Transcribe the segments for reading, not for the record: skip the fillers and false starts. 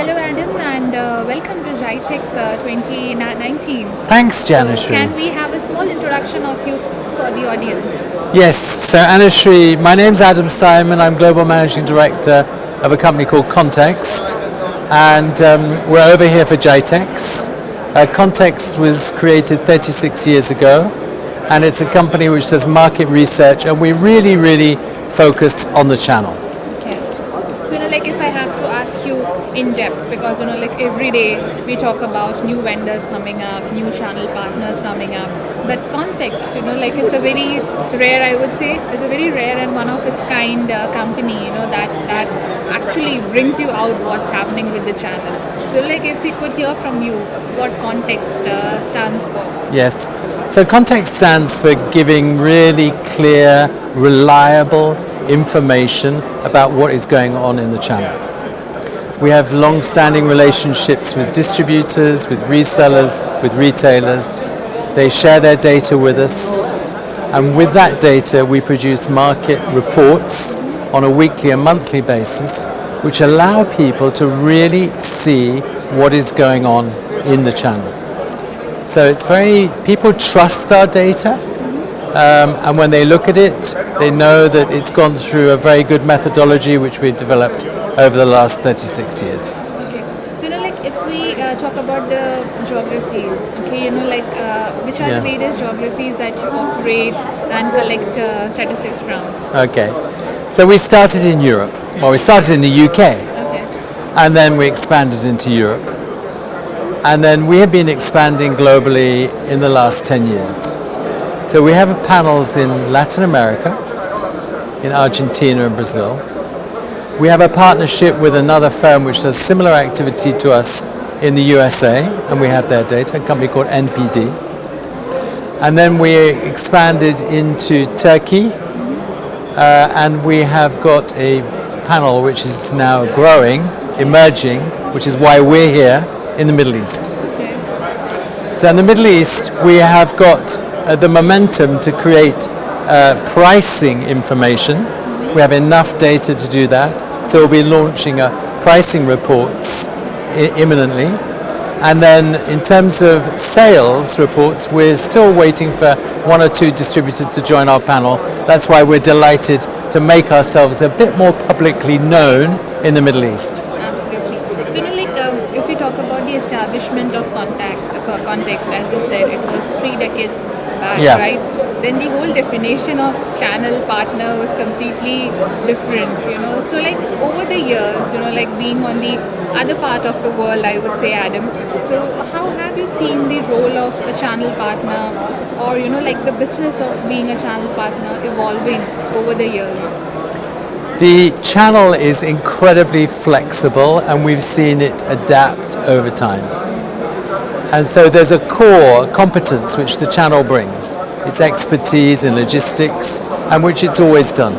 Hello, Adam, and welcome to Jitex 2019. Thanks, So, Janashri. can we have a small introduction of you for the audience? Yes, so Anashri, my name's Adam Simon. I'm Global Managing Director of a company called Context, and we're over here for Jitex. Context was created 36 years ago, and it's a company which does market research, and we really focus on the channel. Okay. So, like if I have to ask you in depth, because like every day we talk about new vendors coming up, new channel partners coming up, but Context, like it's a very rare, I would say, it's a very rare and one of its kind company, that actually brings you out what's happening with the channel. So, like if we could hear from you what Context stands for. Yes, so Context stands for giving really clear, reliable information about what is going on in the channel. We have long-standing relationships with distributors, with resellers, with retailers. They share their data with us, and with that data we produce market reports on a weekly and monthly basis, which allow people to really see what is going on in the channel. So it's people trust our data, and when they look at it, they know that it's gone through a very good methodology which we've developed over the last 36 years. Okay. So, like if we talk about the geographies, okay, which are the various geographies that you operate and collect statistics from? Okay. So we started in Europe. Well, we started in the UK, Okay. and then we expanded into Europe. And then we have been expanding globally in the last 10 years. So we have panels in Latin America, in Argentina and Brazil. We have a partnership with another firm which does similar activity to us in the USA, and we have their data, a company called NPD. And then we expanded into Turkey, and we have got a panel which is now growing, emerging, which is why we're here in the Middle East. Okay. So in the Middle East, we have got the momentum to create pricing information. We have enough data to do that. So we'll be launching pricing reports imminently. And then in terms of sales reports, we're still waiting for one or two distributors to join our panel. That's why we're delighted to make ourselves a bit more publicly known in the Middle East. Absolutely. So, if we talk about the establishment of Context, as you said, it was 3 decades back, Yeah. right? Then the whole definition of channel partner was completely different, So, over the years, being on the other part of the world, I would say, Adam. So, how have you seen the role of a channel partner, or the business of being a channel partner evolving over the years? The channel is incredibly flexible, and we've seen it adapt over time. And so there's a core competence which the channel brings. It's expertise in logistics, and which it's always done.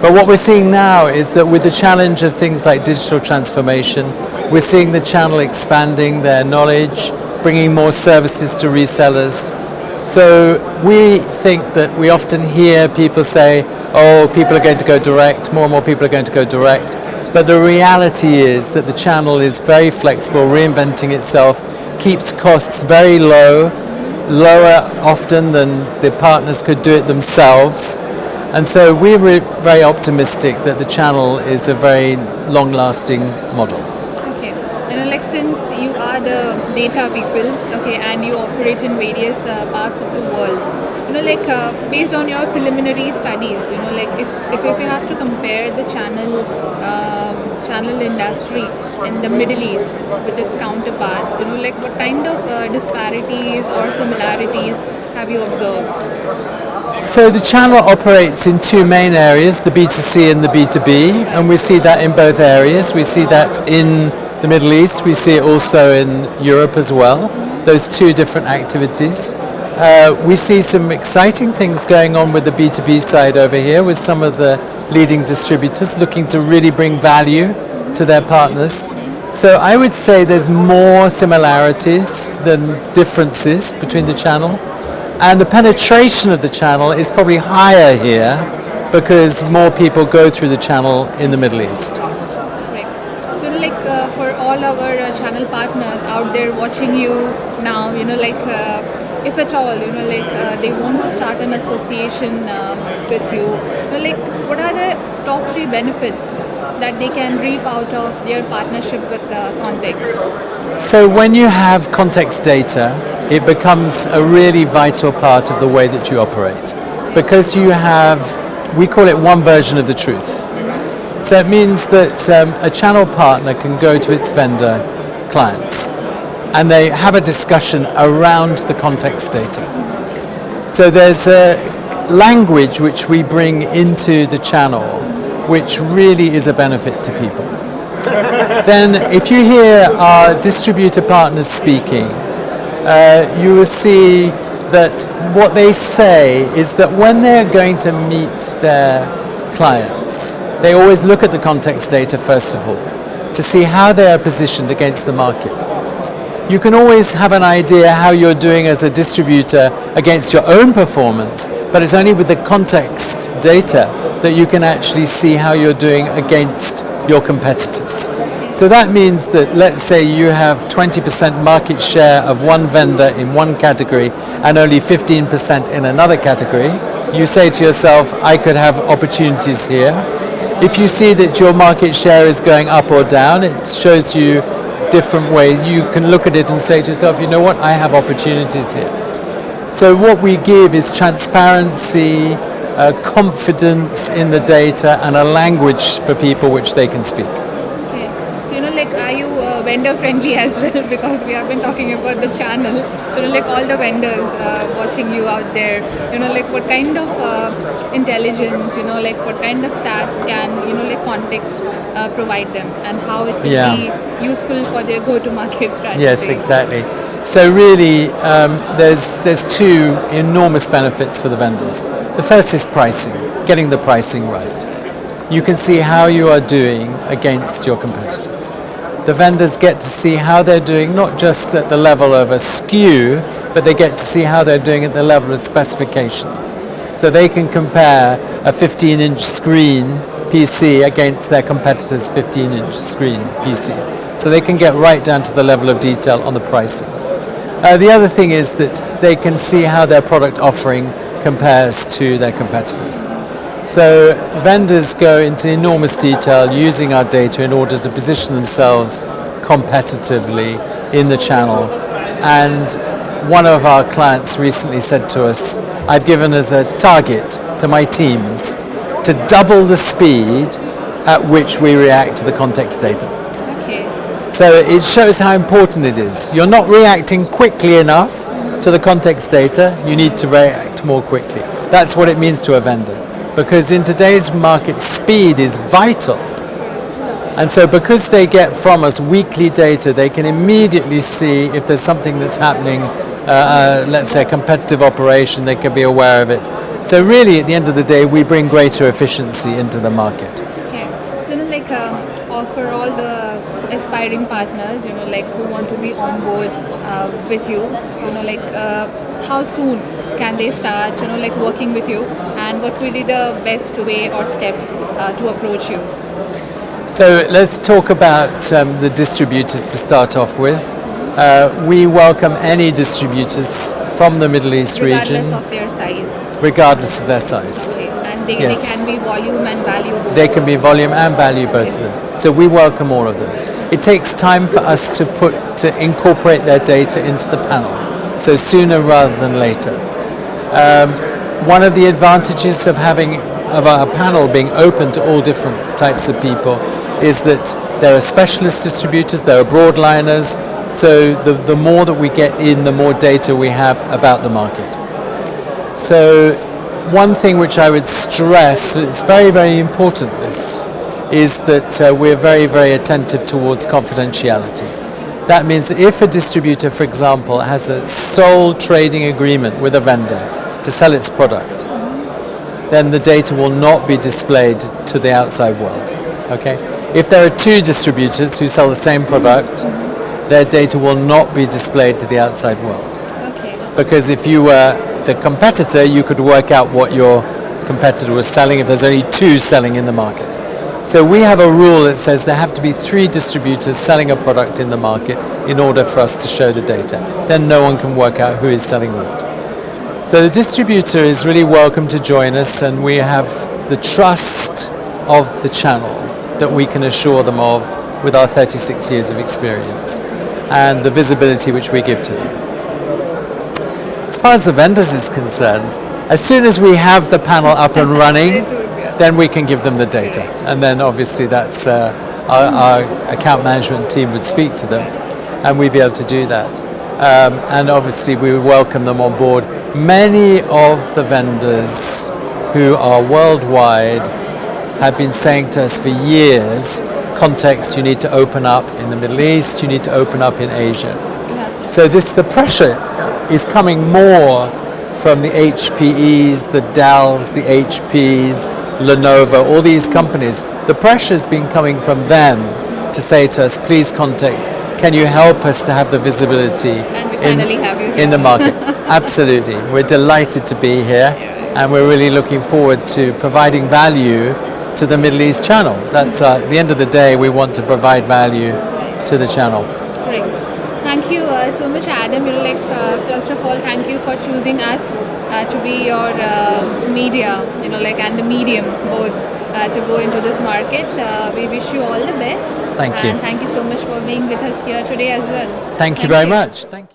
But what we're seeing now is that with the challenge of things like digital transformation, we're seeing the channel expanding their knowledge, bringing more services to resellers. So we think that we often hear people say, oh, people are going to go direct, more and more people are going to go direct. But the reality is that the channel is very flexible, reinventing itself, keeps costs very low, lower often than the partners could do it themselves. And so we're very optimistic that the channel is a very long-lasting model. Okay. Since you are the data people, okay, and you operate in various parts of the world, based on your preliminary studies, if you have to compare the channel industry in the Middle East with its counterparts, what kind of disparities or similarities have you observed? So the channel operates in two main areas, the B2C and the B2B, and we see that in both areas. We see that in the Middle East, we see it also in Europe as well, those two different activities. We see some exciting things going on with the B2B side over here with some of the leading distributors looking to really bring value to their partners. So I would say there's more similarities than differences between the channel. And the penetration of the channel is probably higher here because more people go through the channel in the Middle East. Right. So all our channel partners out there watching you now, if at all, they want to start an association with you, what are the top 3 benefits that they can reap out of their partnership with Context? So when you have context data, it becomes a really vital part of the way that you operate, because you have, we call it one version of the truth. So it means that a channel partner can go to its vendor clients and they have a discussion around the context data. So there's a language which we bring into the channel which really is a benefit to people. Then if you hear our distributor partners speaking, you will see that what they say is that when they're going to meet their clients, they always look at the context data first of all to see how they are positioned against the market. You can always have an idea how you're doing as a distributor against your own performance, but it's only with the context data that you can actually see how you're doing against your competitors. So that means that, let's say you have 20% market share of one vendor in one category and only 15% in another category. You say to yourself, I could have opportunities here. If you see that your market share is going up or down, it shows you different ways. You can look at it and say to yourself, you know what, I have opportunities here. So what we give is transparency, confidence in the data, and a language for people which they can speak. Okay. So, are you vendor friendly as well? Because we have been talking about the channel. So, all the vendors watching you out there, what kind of intelligence, what kind of stats can, Context provide them, and how it will be useful for their go-to-market strategy? Yes, exactly. So really, there's 2 enormous benefits for the vendors. The first is pricing, getting the pricing right. You can see how you are doing against your competitors. The vendors get to see how they're doing, not just at the level of a SKU, but they get to see how they're doing at the level of specifications. So they can compare a 15-inch screen PC against their competitors' 15-inch screen PCs. So they can get right down to the level of detail on the pricing. The other thing is that they can see how their product offering compares to their competitors. So vendors go into enormous detail using our data in order to position themselves competitively in the channel. And one of our clients recently said to us, I've given as a target to my teams to double the speed at which we react to the context data. So it shows how important it is. You're not reacting quickly enough to the context data. You need to react more quickly. That's what it means to a vendor. Because in today's market, speed is vital. And so because they get from us weekly data, they can immediately see if there's something that's happening, let's say a competitive operation, they can be aware of it. So really, at the end of the day, we bring greater efficiency into the market. Okay. So offer all the aspiring partners, who want to be on board with you, how soon can they start, working with you, and what will be the best way or steps to approach you? So let's talk about the distributors to start off with. We welcome any distributors from the Middle East region. Regardless of their size? Regardless of their size. Okay. And they can be volume and value both? They can be volume and value, both of them. So we welcome all of them. It takes time for us to incorporate their data into the panel, so sooner rather than later. One of the advantages of our panel being open to all different types of people is that there are specialist distributors, there are broadliners, so the more that we get in, the more data we have about the market. So one thing which I would stress, it's very, very important this, is that we're very, very attentive towards confidentiality. That means that if a distributor, for example, has a sole trading agreement with a vendor to sell its product, then the data will not be displayed to the outside world. Okay? If there are 2 distributors who sell the same product, their data will not be displayed to the outside world. Okay. Because if you were the competitor, you could work out what your competitor was selling if there's only 2 selling in the market. So we have a rule that says there have to be 3 distributors selling a product in the market in order for us to show the data. Then no one can work out who is selling what. So the distributor is really welcome to join us, and we have the trust of the channel that we can assure them of with our 36 years of experience and the visibility which we give to them. As far as the vendors is concerned, as soon as we have the panel up and running, then we can give them the data. And then obviously that's our account management team would speak to them, and we'd be able to do that. And obviously we would welcome them on board. Many of the vendors who are worldwide have been saying to us for years, context, you need to open up in the Middle East, you need to open up in Asia. So the pressure is coming more from the HPEs, the Dells, the HPs, Lenovo, all these companies. The pressure's been coming from them to say to us, please context, can you help us to have the visibility And we finally have you in the market? Absolutely. We're delighted to be here, and we're really looking forward to providing value to the Middle East channel. That's at the end of the day, we want to provide value to the channel. Great. Thank you so much, Adam. First of all, thank you for choosing us to be your media, and the medium both to go into this market. We wish you all the best. Thank you. And thank you so much for being with us here today as well. Thank you very much. Thank you.